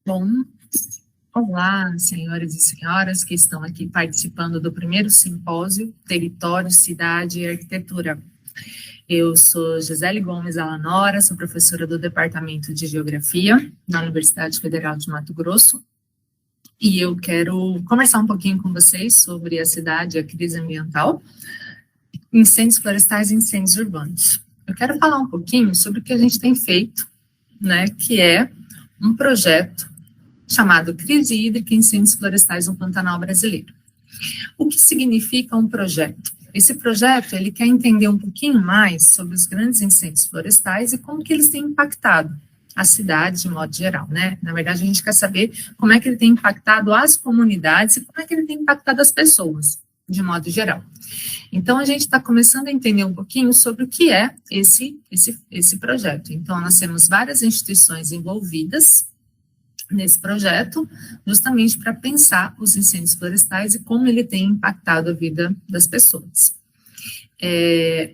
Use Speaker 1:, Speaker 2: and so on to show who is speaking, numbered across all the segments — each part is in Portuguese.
Speaker 1: Bom, olá, senhoras e senhoras que estão aqui participando do primeiro simpósio Território, Cidade e Arquitetura. Eu sou Gisele Gomes Alanora, sou professora do Departamento de Geografia na Universidade Federal de Mato Grosso, e eu quero conversar um pouquinho com vocês sobre a cidade e a crise ambiental, incêndios florestais e incêndios urbanos. Eu quero falar um pouquinho sobre o que a gente tem feito, né, que é um projeto chamado Crise Hídrica e Incêndios Florestais no Pantanal Brasileiro. O que significa um projeto? Esse projeto, ele quer entender um pouquinho mais sobre os grandes incêndios florestais e como que eles têm impactado a cidade de modo geral, né? Na verdade, a gente quer saber como é que ele tem impactado as comunidades e como é que ele tem impactado as pessoas, de modo geral. Então, a gente está começando a entender um pouquinho sobre o que é esse projeto. Então, nós temos várias instituições envolvidas nesse projeto, justamente para pensar os incêndios florestais e como ele tem impactado a vida das pessoas.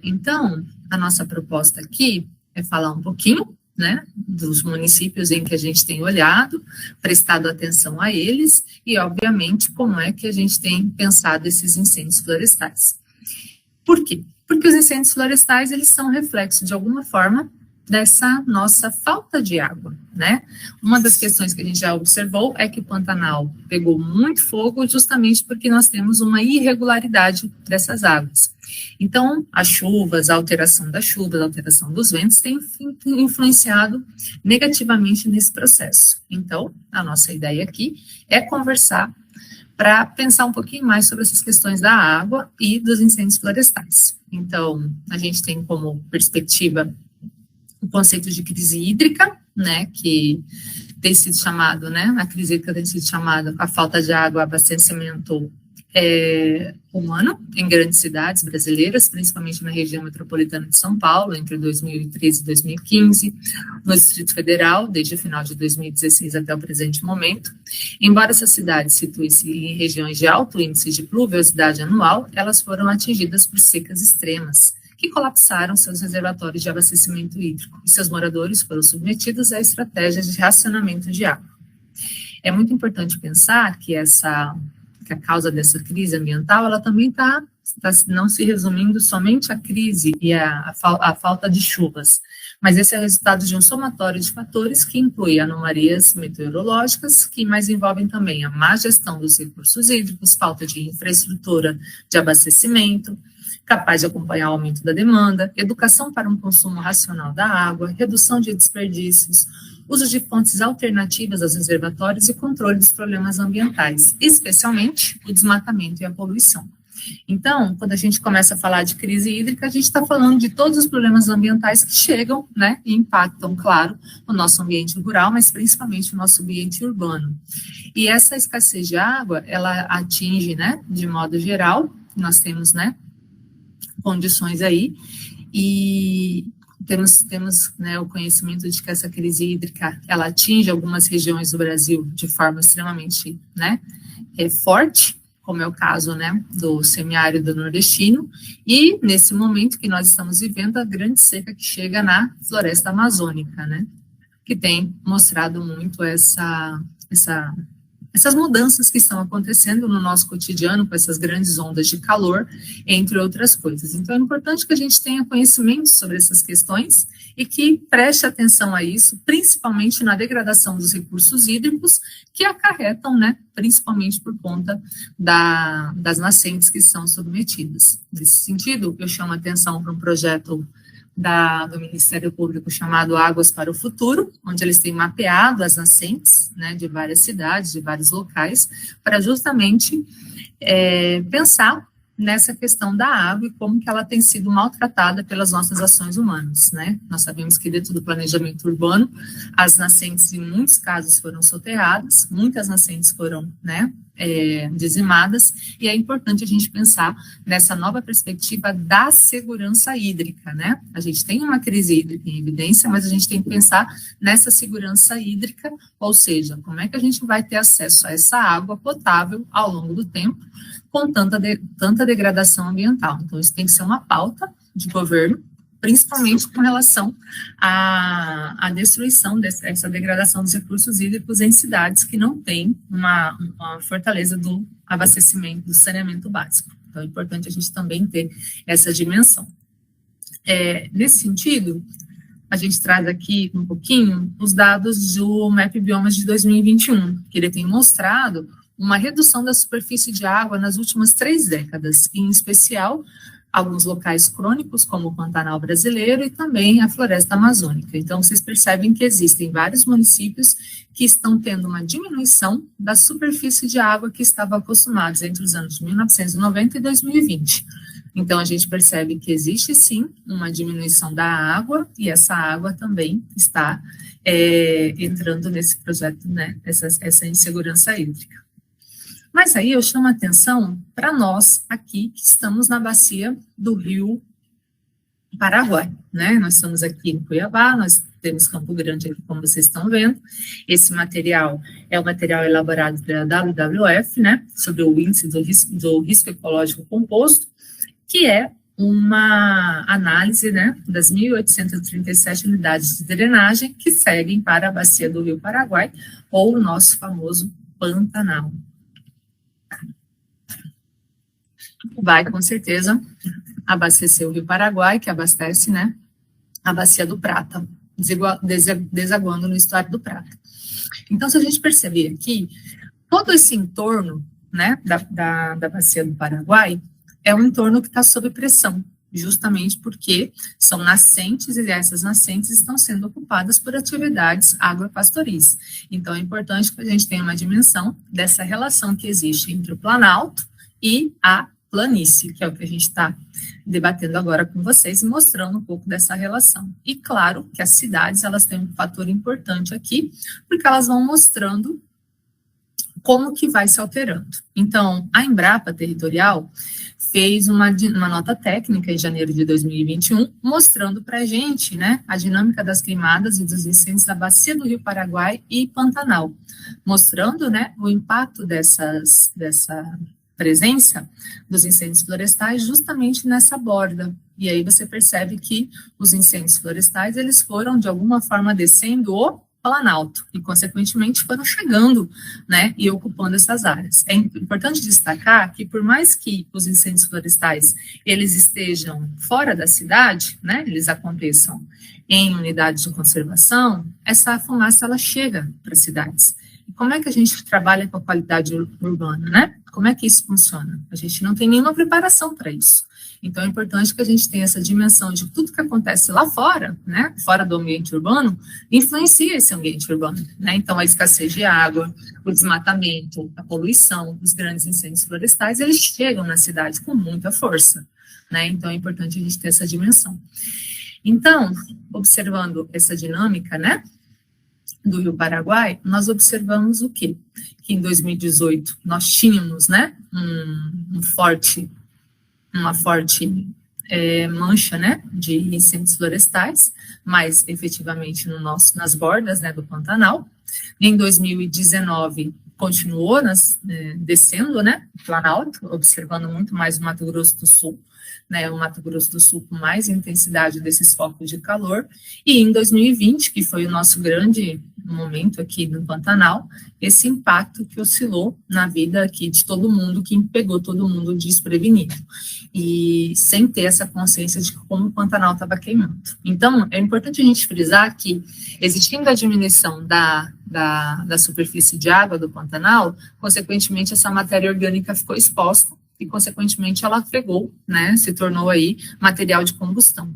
Speaker 1: Então, a nossa proposta aqui é falar um pouquinho, né, dos municípios em que a gente tem olhado, prestado atenção a eles e, obviamente, como é que a gente tem pensado esses incêndios florestais. Por quê? Porque os incêndios florestais, eles são reflexo, de alguma forma, dessa nossa falta de água, né? Uma das questões que a gente já observou é que o Pantanal pegou muito fogo justamente porque nós temos uma irregularidade dessas águas. Então, as chuvas, a alteração das chuvas, a alteração dos ventos tem influenciado negativamente nesse processo. Então, a nossa ideia aqui é conversar para pensar um pouquinho mais sobre essas questões da água e dos incêndios florestais. Então, a gente tem como perspectiva o conceito de crise hídrica, né, que tem sido chamado, né, a crise hídrica tem sido chamada a falta de água, abastecimento humano em grandes cidades brasileiras, principalmente na região metropolitana de São Paulo, entre 2013 e 2015, no Distrito Federal, desde o final de 2016 até o presente momento. Embora essas cidades situem-se em regiões de alto índice de pluviosidade anual, elas foram atingidas por secas extremas, que colapsaram seus reservatórios de abastecimento hídrico, e seus moradores foram submetidos a estratégias de racionamento de água. É muito importante pensar que a causa dessa crise ambiental, ela também está não se resumindo somente à crise e à falta de chuvas, mas esse é o resultado de um somatório de fatores que inclui anomalias meteorológicas, que mais envolvem também a má gestão dos recursos hídricos, falta de infraestrutura de abastecimento, capaz de acompanhar o aumento da demanda, educação para um consumo racional da água, redução de desperdícios, uso de fontes alternativas aos reservatórios e controle dos problemas ambientais, especialmente o desmatamento e a poluição. Então, quando a gente começa a falar de crise hídrica, a gente está falando de todos os problemas ambientais que chegam, né, e impactam, claro, o nosso ambiente rural, mas principalmente o nosso ambiente urbano. E essa escassez de água, ela atinge, né, de modo geral, nós temos, né, condições aí, e temos né, o conhecimento de que essa crise hídrica, ela atinge algumas regiões do Brasil de forma extremamente, né, forte, como é o caso, né, do semiárido nordestino, e nesse momento que nós estamos vivendo, a grande seca que chega na floresta amazônica, né, que tem mostrado muito essas mudanças que estão acontecendo no nosso cotidiano, com essas grandes ondas de calor, entre outras coisas. Então, é importante que a gente tenha conhecimento sobre essas questões e que preste atenção a isso, principalmente na degradação dos recursos hídricos, que acarretam, né, principalmente por conta das nascentes que são submetidas. Nesse sentido, eu chamo a atenção para um projeto do Ministério Público chamado Águas para o Futuro, onde eles têm mapeado as nascentes, né, de várias cidades, de vários locais, para justamente pensar nessa questão da água e como que ela tem sido maltratada pelas nossas ações humanas, né? Nós sabemos que dentro do planejamento urbano, as nascentes em muitos casos foram soterradas, muitas nascentes foram, né, dizimadas, e é importante a gente pensar nessa nova perspectiva da segurança hídrica, né? A gente tem uma crise hídrica em evidência, mas a gente tem que pensar nessa segurança hídrica, ou seja, como é que a gente vai ter acesso a essa água potável ao longo do tempo, com tanta degradação ambiental. Então, isso tem que ser uma pauta de governo, principalmente com relação à destruição essa degradação dos recursos hídricos em cidades que não têm uma fortaleza do abastecimento, do saneamento básico. Então, é importante a gente também ter essa dimensão. Nesse sentido, a gente traz aqui um pouquinho os dados do MAP Biomas de 2021, que ele tem mostrado uma redução da superfície de água nas últimas 3 décadas, em especial alguns locais crônicos, como o Pantanal brasileiro e também a floresta amazônica. Então, vocês percebem que existem vários municípios que estão tendo uma diminuição da superfície de água que estavam acostumados entre os anos de 1990 e 2020. Então, a gente percebe que existe, sim, uma diminuição da água, e essa água também está entrando nesse projeto, né, essa insegurança hídrica. Mas aí eu chamo a atenção para nós aqui, que estamos na bacia do Rio Paraguai, né? Nós estamos aqui em Cuiabá, nós temos Campo Grande aqui, como vocês estão vendo. Esse material é o material elaborado pela WWF, né? Sobre o índice do risco ecológico composto, que é uma análise, né, das 1.837 unidades de drenagem que seguem para a bacia do Rio Paraguai, ou o nosso famoso Pantanal. Vai, com certeza, abastecer o Rio Paraguai, que abastece, né, a bacia do Prata, desaguando no estuário do Prata. Então, se a gente perceber aqui, todo esse entorno, né, da bacia do Paraguai, é um entorno que está sob pressão, justamente porque são nascentes, e essas nascentes estão sendo ocupadas por atividades agropastoris. Então, é importante que a gente tenha uma dimensão dessa relação que existe entre o Planalto e a planície, que é o que a gente está debatendo agora com vocês, e mostrando um pouco dessa relação. E claro que as cidades, elas têm um fator importante aqui, porque elas vão mostrando como que vai se alterando. Então, a Embrapa Territorial fez uma nota técnica em janeiro de 2021, mostrando para a gente, né, a dinâmica das queimadas e dos incêndios da bacia do Rio Paraguai e Pantanal, mostrando, né, o impacto dessa presença dos incêndios florestais justamente nessa borda. E aí você percebe que os incêndios florestais, eles foram, de alguma forma, descendo o Planalto e, consequentemente, foram chegando, né, e ocupando essas áreas. É importante destacar que, por mais que os incêndios florestais, eles estejam fora da cidade, né, eles aconteçam em unidades de conservação, essa fumaça, ela chega para as cidades. E como é que a gente trabalha com a qualidade urbana, né? Como é que isso funciona? A gente não tem nenhuma preparação para isso. Então, é importante que a gente tenha essa dimensão de tudo que acontece lá fora, né, fora do ambiente urbano, influencia esse ambiente urbano, né? Então, a escassez de água, o desmatamento, a poluição, os grandes incêndios florestais, eles chegam na cidade com muita força, né? Então, é importante a gente ter essa dimensão. Então, observando essa dinâmica, né, do Rio Paraguai, nós observamos o quê? Que em 2018 nós tínhamos, né, uma forte mancha, né, de incêndios florestais, mas efetivamente nas bordas, né, do Pantanal. Em 2019 continuou descendo, né, Planalto, observando muito mais o Mato Grosso do Sul, né, o Mato Grosso do Sul com mais intensidade desses focos de calor, e em 2020, que foi o nosso grande momento aqui no Pantanal, esse impacto que oscilou na vida aqui de todo mundo, que pegou todo mundo desprevenido, e sem ter essa consciência de como o Pantanal estava queimando. Então, é importante a gente frisar que, existindo a diminuição da superfície de água do Pantanal, consequentemente, essa matéria orgânica ficou exposta, e, consequentemente, ela pegou, né, se tornou aí material de combustão.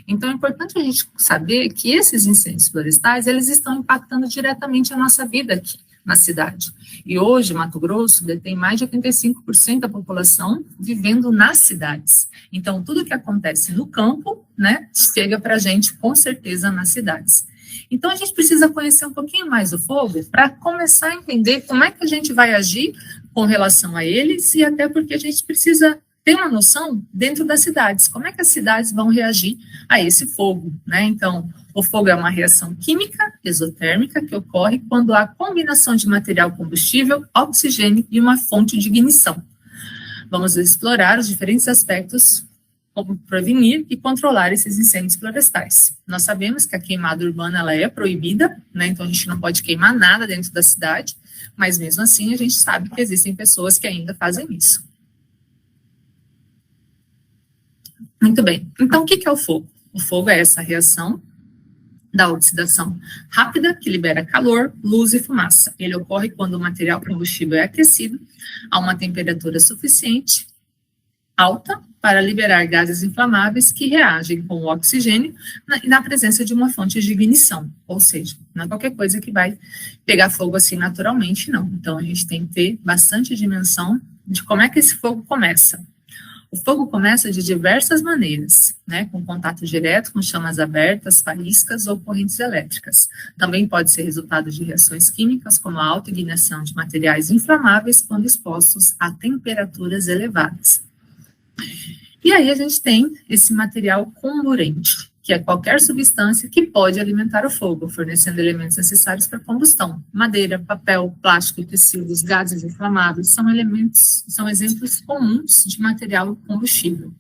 Speaker 1: Então, é importante a gente saber que esses incêndios florestais, eles estão impactando diretamente a nossa vida aqui na cidade. E hoje, Mato Grosso detém mais de 85% da população vivendo nas cidades. Então, tudo que acontece no campo, né, chega para a gente, com certeza, nas cidades. Então, a gente precisa conhecer um pouquinho mais o fogo para começar a entender como é que a gente vai agir com relação a eles, e até porque a gente precisa ter uma noção dentro das cidades, como é que as cidades vão reagir a esse fogo, né? Então, o fogo é uma reação química exotérmica que ocorre quando há combinação de material combustível, oxigênio e uma fonte de ignição. Vamos explorar os diferentes aspectos como prevenir e controlar esses incêndios florestais. Nós sabemos que a queimada urbana ela é proibida, né? Então a gente não pode queimar nada dentro da cidade, mas mesmo assim a gente sabe que existem pessoas que ainda fazem isso. Muito bem. Então o que é o fogo? O fogo é essa reação da oxidação rápida, que libera calor, luz e fumaça. Ele ocorre quando o material combustível é aquecido a uma temperatura suficiente, alta, para liberar gases inflamáveis que reagem com o oxigênio na presença de uma fonte de ignição, ou seja, não é qualquer coisa que vai pegar fogo assim naturalmente, não. Então, a gente tem que ter bastante dimensão de como é que esse fogo começa. O fogo começa de diversas maneiras, né, com contato direto, com chamas abertas, faíscas ou correntes elétricas. Também pode ser resultado de reações químicas, como a autoignição de materiais inflamáveis quando expostos a temperaturas elevadas. E aí a gente tem esse material comburente, que é qualquer substância que pode alimentar o fogo, fornecendo elementos necessários para a combustão. Madeira, papel, plástico, tecidos, gases inflamáveis são exemplos comuns de material combustível.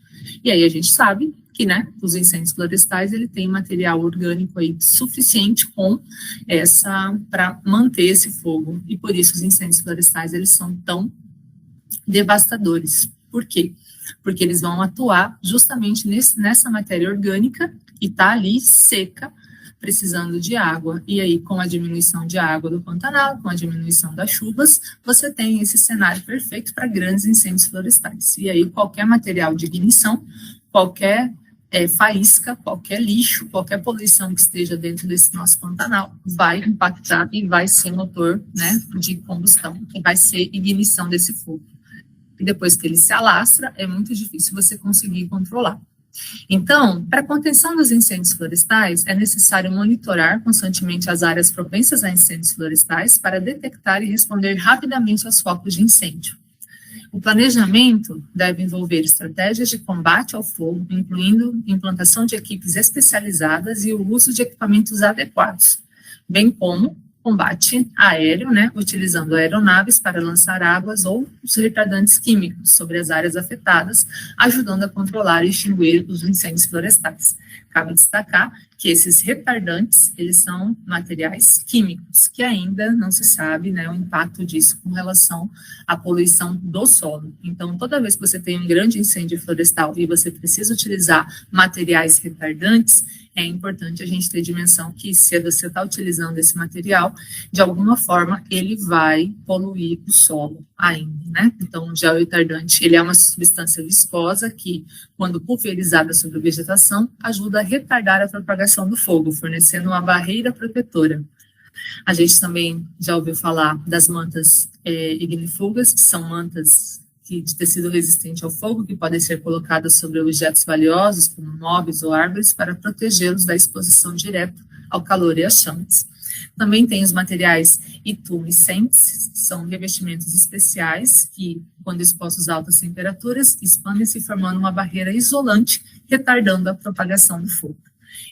Speaker 1: E aí a gente sabe que, né, os incêndios florestais, ele tem material orgânico aí suficiente para manter esse fogo. E por isso os incêndios florestais, eles são tão devastadores. Por quê? Porque eles vão atuar justamente nessa matéria orgânica que está ali seca, precisando de água. E aí, com a diminuição de água do Pantanal, com a diminuição das chuvas, você tem esse cenário perfeito para grandes incêndios florestais. E aí, qualquer material de ignição, qualquer faísca, qualquer lixo, qualquer poluição que esteja dentro desse nosso Pantanal vai impactar e vai ser motor, né, de combustão, e vai ser ignição desse fogo. E depois que ele se alastra, é muito difícil você conseguir controlar. Então, para a contenção dos incêndios florestais, é necessário monitorar constantemente as áreas propensas a incêndios florestais para detectar e responder rapidamente aos focos de incêndio. O planejamento deve envolver estratégias de combate ao fogo, incluindo implantação de equipes especializadas e o uso de equipamentos adequados, bem como combate aéreo, né, utilizando aeronaves para lançar águas ou os retardantes químicos sobre as áreas afetadas, ajudando a controlar e extinguir os incêndios florestais. Cabe destacar que esses retardantes, eles são materiais químicos, que ainda não se sabe, né, o impacto disso com relação à poluição do solo. Então, toda vez que você tem um grande incêndio florestal e você precisa utilizar materiais retardantes, é importante a gente ter dimensão que se você está utilizando esse material, de alguma forma ele vai poluir o solo ainda, né? Então, o gel retardante, ele é uma substância viscosa que, quando pulverizada sobre a vegetação, ajuda a retardar a propagação do fogo, fornecendo uma barreira protetora. A gente também já ouviu falar das mantas ignífugas, que são mantas de tecido resistente ao fogo, que podem ser colocadas sobre objetos valiosos, como móveis ou árvores, para protegê-los da exposição direta ao calor e às chamas. Também tem os materiais intumescentes, são revestimentos especiais que, quando expostos a altas temperaturas, expandem-se formando uma barreira isolante, retardando a propagação do fogo.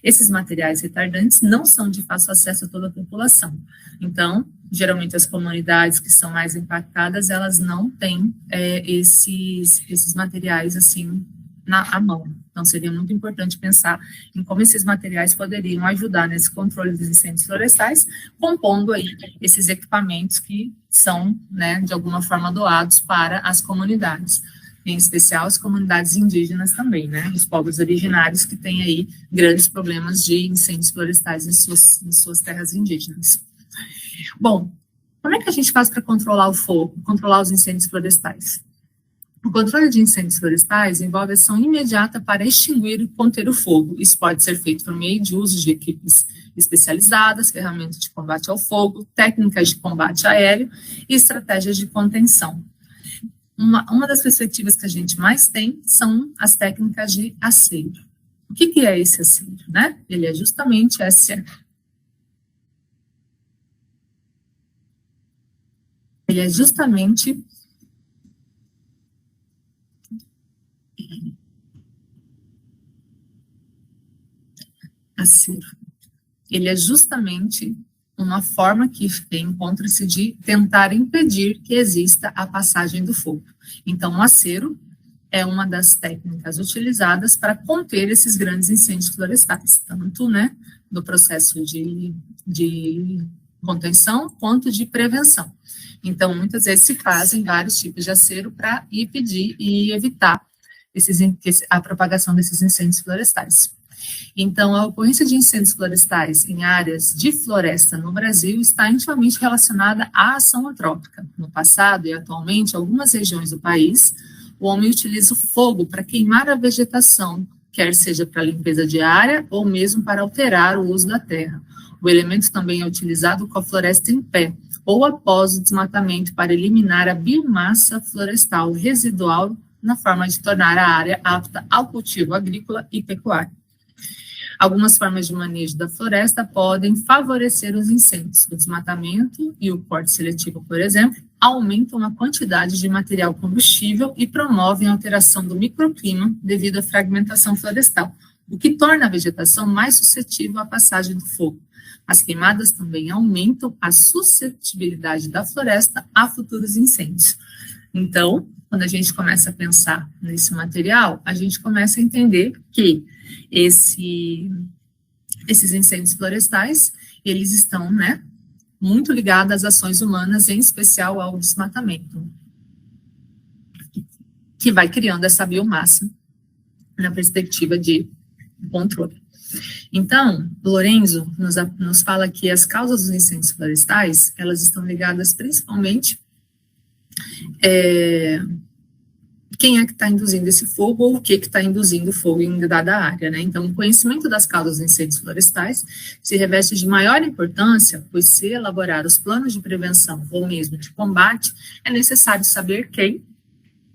Speaker 1: Esses materiais retardantes não são de fácil acesso a toda a população. Então, geralmente as comunidades que são mais impactadas, elas não têm esses materiais assim à mão. Então, seria muito importante pensar em como esses materiais poderiam ajudar nesse controle dos incêndios florestais, compondo aí esses equipamentos que são, né, de alguma forma doados para as comunidades, em especial as comunidades indígenas também, né, os povos originários que têm aí grandes problemas de incêndios florestais em suas terras indígenas. Bom, como é que a gente faz para controlar o fogo, controlar os incêndios florestais? O controle de incêndios florestais envolve ação imediata para extinguir e conter o fogo. Isso pode ser feito por meio de uso de equipes especializadas, ferramentas de combate ao fogo, técnicas de combate aéreo e estratégias de contenção. Uma das perspectivas que a gente mais tem são as técnicas de aceiro. O que é esse aceiro, né? Ele é justamente Ele é justamente uma forma que encontra-se de tentar impedir que exista a passagem do fogo. Então, o acero é uma das técnicas utilizadas para conter esses grandes incêndios florestais, tanto, né, no processo de contenção quanto de prevenção. Então, muitas vezes se fazem vários tipos de acero para impedir e evitar a propagação desses incêndios florestais. Então, a ocorrência de incêndios florestais em áreas de floresta no Brasil está intimamente relacionada à ação antrópica. No passado e atualmente, em algumas regiões do país, o homem utiliza o fogo para queimar a vegetação, quer seja para limpeza de área ou mesmo para alterar o uso da terra. O elemento também é utilizado com a floresta em pé, ou após o desmatamento para eliminar a biomassa florestal residual na forma de tornar a área apta ao cultivo agrícola e pecuário. Algumas formas de manejo da floresta podem favorecer os incêndios. O desmatamento e o corte seletivo, por exemplo, aumentam a quantidade de material combustível e promovem a alteração do microclima devido à fragmentação florestal, o que torna a vegetação mais suscetível à passagem do fogo. As queimadas também aumentam a suscetibilidade da floresta a futuros incêndios. Então, quando a gente começa a pensar nesse material, a gente começa a entender que esses incêndios florestais, eles estão, né, muito ligados às ações humanas, em especial ao desmatamento, que vai criando essa biomassa na perspectiva de controle. Então, Lorenzo nos fala que as causas dos incêndios florestais, elas estão ligadas principalmente quem é que está induzindo esse fogo ou o que está induzindo o fogo em dada área, né? Então, o conhecimento das causas dos incêndios florestais se reveste de maior importância, pois se elaborar os planos de prevenção ou mesmo de combate, é necessário saber quem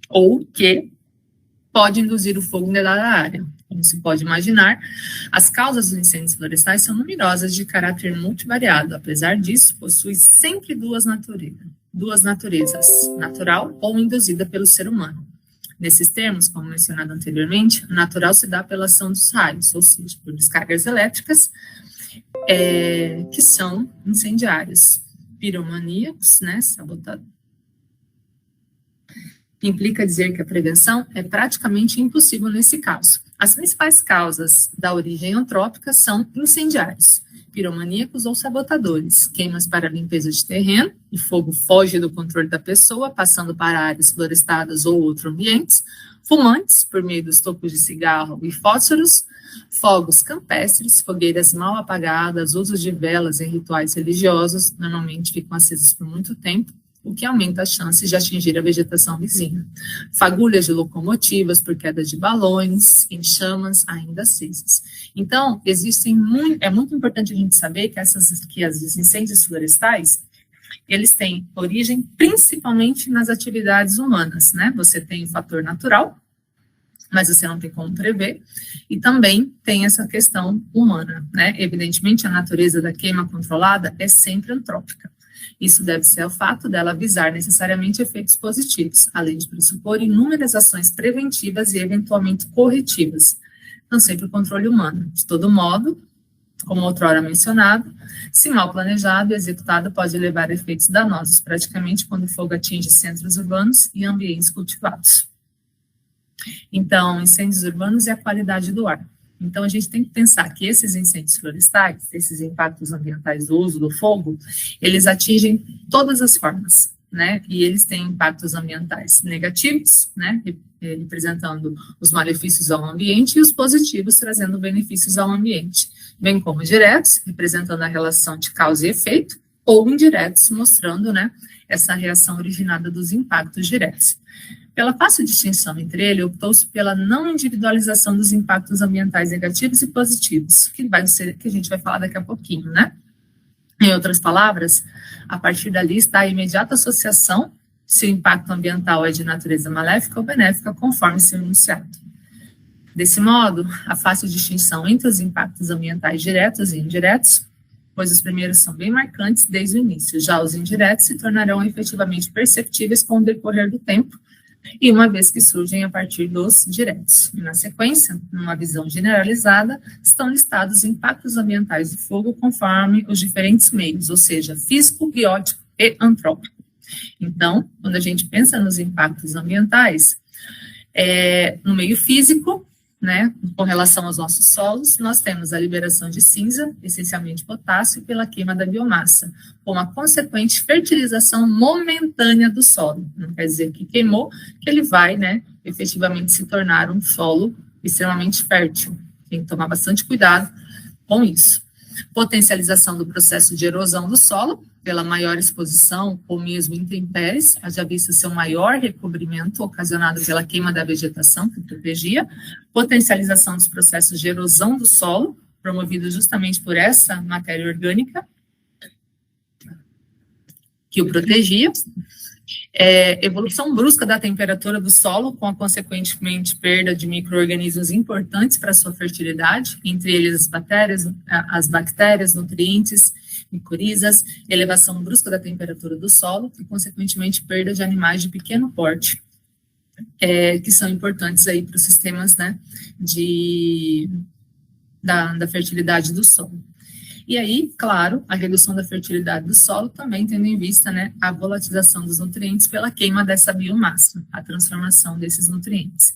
Speaker 1: ou o que pode induzir o fogo em dada área. Como se pode imaginar, as causas dos incêndios florestais são numerosas de caráter multivariado. Apesar disso, possui sempre duas naturezas, natural ou induzida pelo ser humano. Nesses termos, como mencionado anteriormente, o natural se dá pela ação dos raios, ou seja, por descargas elétricas, que são incendiárias. Piromaníacos, né, sabotadores. Implica dizer que a prevenção é praticamente impossível nesse caso. As principais causas da origem antrópica são incendiários, piromaníacos ou sabotadores, queimas para limpeza de terreno, e fogo foge do controle da pessoa, passando para áreas florestadas ou outros ambientes, fumantes, por meio dos tocos de cigarro e fósforos, fogos campestres, fogueiras mal apagadas, usos de velas em rituais religiosos, normalmente ficam acesas por muito tempo, o que aumenta as chances de atingir a vegetação vizinha. Fagulhas de locomotivas por queda de balões em chamas ainda acesas. Então, é muito importante a gente saber que os incêndios florestais, eles têm origem principalmente nas atividades humanas, né? Você tem o fator natural, mas você não tem como prever, e também tem essa questão humana, né? Evidentemente, a natureza da queima controlada é sempre antrópica. Isso deve-se ao fato dela visar necessariamente efeitos positivos, além de pressupor inúmeras ações preventivas e eventualmente corretivas. Então, sempre o controle humano. De todo modo, como outrora mencionado, se mal planejado e executado, pode levar a efeitos danosos, praticamente quando o fogo atinge centros urbanos e ambientes cultivados. Então, incêndios urbanos e a qualidade do ar. Então, a gente tem que pensar que esses incêndios florestais, esses impactos ambientais do uso do fogo, eles atingem todas as formas, né? E eles têm impactos ambientais negativos, né? Representando os malefícios ao ambiente, e os positivos, trazendo benefícios ao ambiente, bem como diretos, representando a relação de causa e efeito, ou indiretos, mostrando, né, essa reação originada dos impactos diretos. Pela fácil distinção entre ele, optou-se pela não individualização dos impactos ambientais negativos e positivos, que a gente vai falar daqui a pouquinho, né? Em outras palavras, a partir dali está a imediata associação se o impacto ambiental é de natureza maléfica ou benéfica, conforme seu enunciado. Desse modo, a fácil distinção entre os impactos ambientais diretos e indiretos, pois os primeiros são bem marcantes desde o início, já os indiretos se tornarão efetivamente perceptíveis com o decorrer do tempo, e uma vez que surgem a partir dos diretos. E na sequência, numa visão generalizada, estão listados os impactos ambientais do fogo conforme os diferentes meios, ou seja, físico, biótico e antrópico. Então, quando a gente pensa nos impactos ambientais, No meio físico, né, com relação aos nossos solos, nós temos a liberação de cinza, essencialmente potássio, pela queima da biomassa, com a consequente fertilização momentânea do solo. Não quer dizer que queimou, que ele vai, né, efetivamente se tornar um solo extremamente fértil. Tem que tomar bastante cuidado com isso. Potencialização do processo de erosão do solo, pela maior exposição ou mesmo intempéries, haja vista seu maior recobrimento ocasionado pela queima da vegetação que protegia, potencialização dos processos de erosão do solo, promovido justamente por essa matéria orgânica que o protegia, evolução brusca da temperatura do solo, com a consequentemente perda de micro-organismos importantes para a sua fertilidade, entre eles as bactérias, nutrientes, micorizas, elevação brusca da temperatura do solo e, consequentemente, perda de animais de pequeno porte, que são importantes aí para os sistemas, né, da fertilidade do solo. E aí, claro, a redução da fertilidade do solo também tendo em vista, né, a volatilização dos nutrientes pela queima dessa biomassa, a transformação desses nutrientes.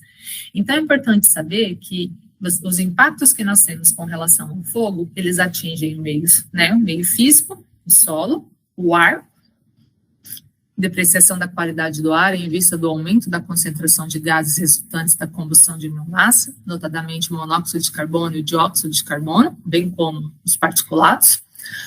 Speaker 1: Então, é importante saber que os impactos que nós temos com relação ao fogo, eles atingem o meio físico, o solo, o ar, depreciação da qualidade do ar em vista do aumento da concentração de gases resultantes da combustão de biomassa, notadamente o monóxido de carbono e o dióxido de carbono, bem como os particulados,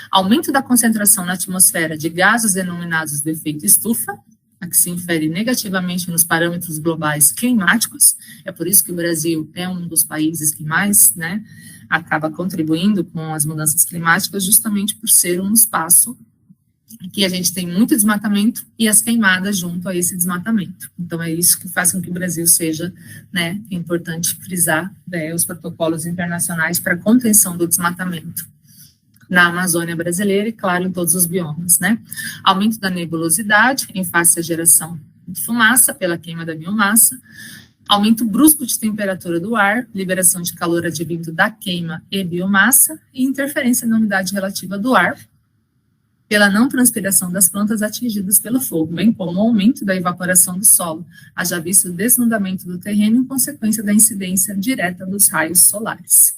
Speaker 1: aumento da concentração na atmosfera de gases denominados de efeito estufa, a que se infere negativamente nos parâmetros globais climáticos. É por isso que o Brasil é um dos países que mais, né, acaba contribuindo com as mudanças climáticas, justamente por ser um espaço que a gente tem muito desmatamento e as queimadas junto a esse desmatamento. Então, é isso que faz com que o Brasil seja, né, importante frisar, né, os protocolos internacionais para a contenção do desmatamento na Amazônia brasileira e, claro, em todos os biomas, né. Aumento da nebulosidade em face à geração de fumaça pela queima da biomassa, aumento brusco de temperatura do ar, liberação de calor advindo da queima e biomassa e interferência na umidade relativa do ar, pela não transpiração das plantas atingidas pelo fogo, bem como o aumento da evaporação do solo, haja visto o desnudamento do terreno em consequência da incidência direta dos raios solares.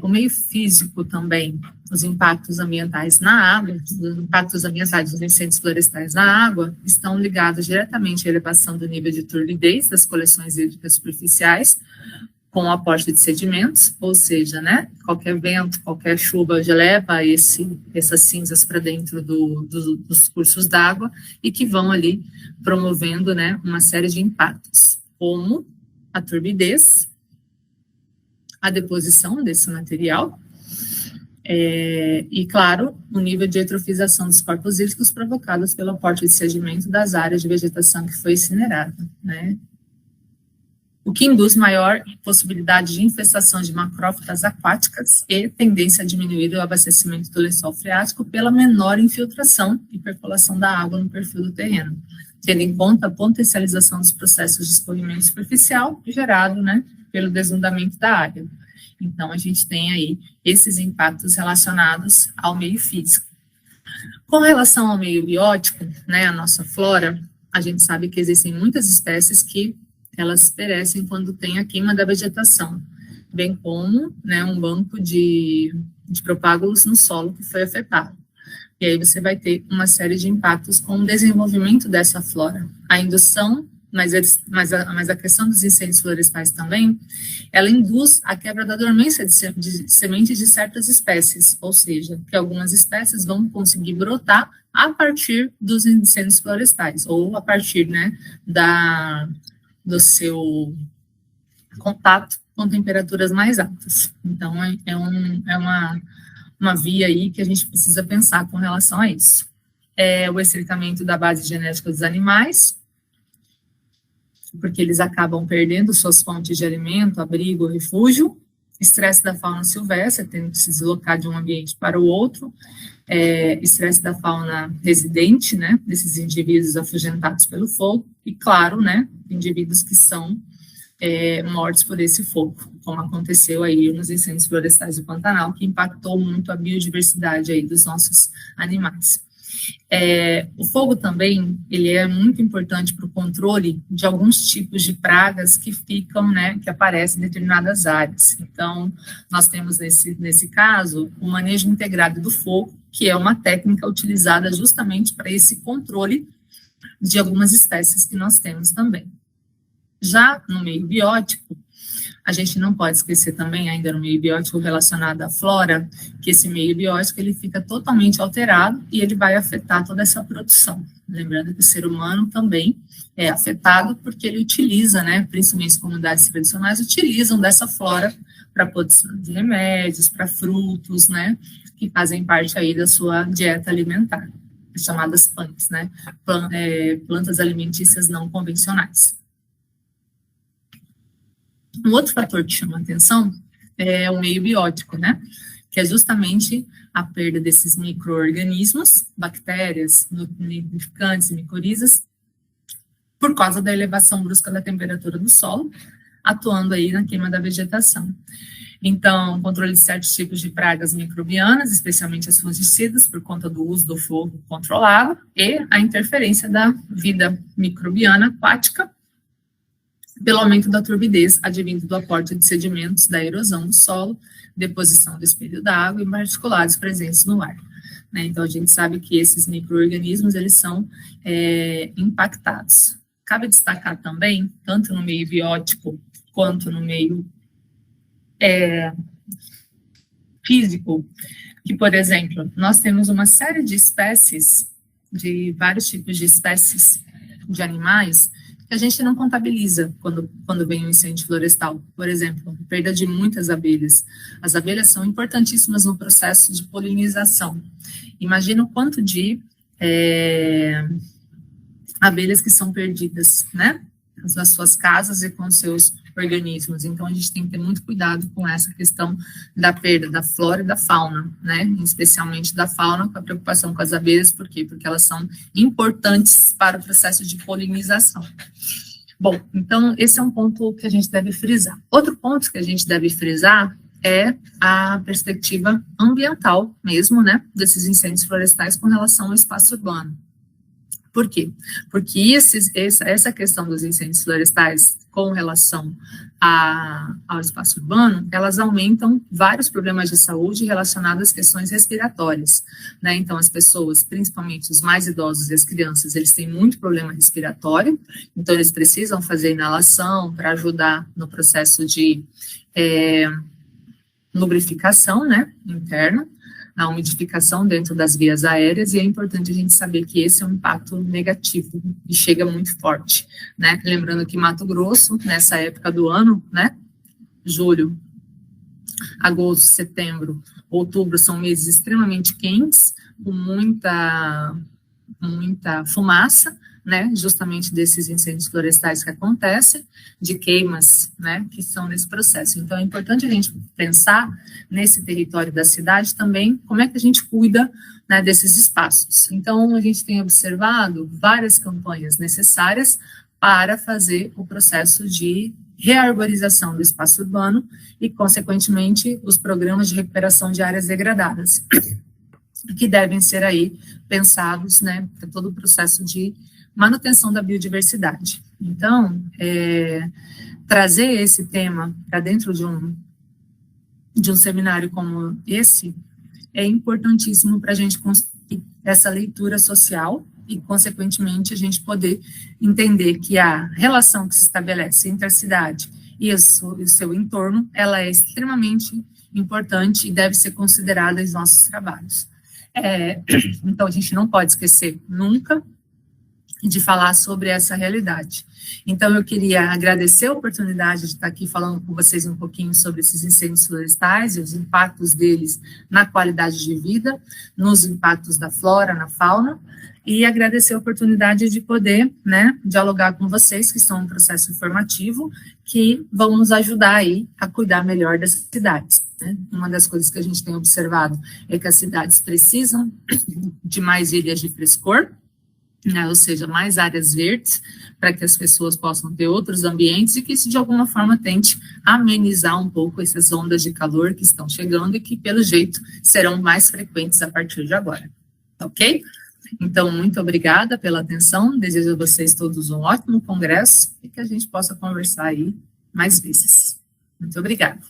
Speaker 1: O meio físico também, os impactos ambientais na água, os impactos ambientais dos incêndios florestais na água, estão ligados diretamente à elevação do nível de turbidez das coleções hídricas superficiais, com o aporte de sedimentos, ou seja, né, qualquer vento, qualquer chuva já leva essas cinzas para dentro dos cursos d'água e que vão ali promovendo, né, uma série de impactos, como a turbidez, a deposição desse material e, claro, o nível de eutrofização dos corpos hídricos provocados pelo aporte de sedimento das áreas de vegetação que foi incinerada, né, o que induz maior possibilidade de infestação de macrófitas aquáticas e tendência a diminuir o abastecimento do lençol freático pela menor infiltração e percolação da água no perfil do terreno, tendo em conta a potencialização dos processos de escorrimento superficial gerado, né, pelo desnudamento da área. Então, a gente tem aí esses impactos relacionados ao meio físico. Com relação ao meio biótico, né, a nossa flora, a gente sabe que existem muitas espécies que elas perecem quando tem a queima da vegetação, bem como, né, um banco de propágulos no solo que foi afetado. E aí você vai ter uma série de impactos com o desenvolvimento dessa flora. A indução, mas a questão dos incêndios florestais também, ela induz a quebra da dormência de sementes de certas espécies, ou seja, que algumas espécies vão conseguir brotar a partir dos incêndios florestais, ou a partir, né, do seu contato com temperaturas mais altas. Então, é uma via aí que a gente precisa pensar com relação a isso. O estreitamento da base genética dos animais, porque eles acabam perdendo suas fontes de alimento, abrigo, refúgio, estresse da fauna silvestre, tendo que se deslocar de um ambiente para o outro, estresse da fauna residente, né, desses indivíduos afugentados pelo fogo, e claro, né, indivíduos que são mortos por esse fogo, como aconteceu aí nos incêndios florestais do Pantanal, que impactou muito a biodiversidade aí dos nossos animais. O fogo também, ele é muito importante para o controle de alguns tipos de pragas que ficam, né, que aparecem em determinadas áreas. Então, nós temos nesse caso, o manejo integrado do fogo, que é uma técnica utilizada justamente para esse controle de algumas espécies que nós temos também. Já no meio biótico, a gente não pode esquecer também, ainda no meio biótico relacionado à flora, que esse meio biótico ele fica totalmente alterado e ele vai afetar toda essa produção. Lembrando que o ser humano também é afetado porque ele utiliza, né, principalmente as comunidades tradicionais, utilizam dessa flora para produção de remédios, para frutos, né, que fazem parte aí da sua dieta alimentar, as chamadas PANCs, né, plantas alimentícias não convencionais. Um outro fator que chama a atenção é o meio biótico, né? Que é justamente a perda desses micro-organismos, bactérias, nidificantes e micorizas, por causa da elevação brusca da temperatura do solo, atuando aí na queima da vegetação. Então, controle de certos tipos de pragas microbianas, especialmente as fungicidas, por conta do uso do fogo controlado, e a interferência da vida microbiana aquática, pelo aumento da turbidez advindo do aporte de sedimentos, da erosão do solo, deposição do espelho da água e particulados presentes no ar. Né? Então, a gente sabe que esses micro-organismos, eles são impactados. Cabe destacar também, tanto no meio biótico quanto no meio físico, que, por exemplo, nós temos uma série de espécies, de vários tipos de espécies de animais, que a gente não contabiliza quando vem um incêndio florestal. Por exemplo, a perda de muitas abelhas. As abelhas são importantíssimas no processo de polinização. Imagina o quanto de abelhas que são perdidas, né, nas suas casas e com seus organismos. Então, a gente tem que ter muito cuidado com essa questão da perda da flora e da fauna, né, especialmente da fauna, com a preocupação com as abelhas. Por quê? Porque elas são importantes para o processo de polinização. Bom, então, esse é um ponto que a gente deve frisar. Outro ponto que a gente deve frisar é a perspectiva ambiental mesmo, né, desses incêndios florestais com relação ao espaço urbano. Por quê? Porque essa questão dos incêndios florestais com relação ao espaço urbano, elas aumentam vários problemas de saúde relacionados às questões respiratórias, né? Então, as pessoas, principalmente os mais idosos e as crianças, eles têm muito problema respiratório, então eles precisam fazer inalação para ajudar no processo de lubrificação, né, interna, a umidificação dentro das vias aéreas, e é importante a gente saber que esse é um impacto negativo e chega muito forte, né? Lembrando que Mato Grosso, nessa época do ano, né, julho, agosto, setembro, outubro, são meses extremamente quentes, com muita fumaça, né, justamente desses incêndios florestais que acontecem, de queimas, né, que são nesse processo. Então, é importante a gente pensar nesse território da cidade também, como é que a gente cuida, né, desses espaços. Então, a gente tem observado várias campanhas necessárias para fazer o processo de rearborização do espaço urbano e, consequentemente, os programas de recuperação de áreas degradadas, que devem ser aí pensados, né, para todo o processo de manutenção da biodiversidade. Então, trazer esse tema para dentro de um seminário como esse é importantíssimo para a gente conseguir essa leitura social e, consequentemente, a gente poder entender que a relação que se estabelece entre a cidade e o seu entorno, ela é extremamente importante e deve ser considerada em nossos trabalhos. Então, a gente não pode esquecer nunca de falar sobre essa realidade. Então, eu queria agradecer a oportunidade de estar aqui falando com vocês um pouquinho sobre esses incêndios florestais e os impactos deles na qualidade de vida, nos impactos da flora, na fauna, e agradecer a oportunidade de poder, né, dialogar com vocês, que são um processo informativo, que vão nos ajudar aí a cuidar melhor das cidades, né? Uma das coisas que a gente tem observado é que as cidades precisam de mais ilhas de frescor, né, ou seja, mais áreas verdes, para que as pessoas possam ter outros ambientes e que isso, de alguma forma, tente amenizar um pouco essas ondas de calor que estão chegando e que, pelo jeito, serão mais frequentes a partir de agora. Ok? Então, muito obrigada pela atenção, desejo a vocês todos um ótimo congresso e que a gente possa conversar aí mais vezes. Muito obrigada.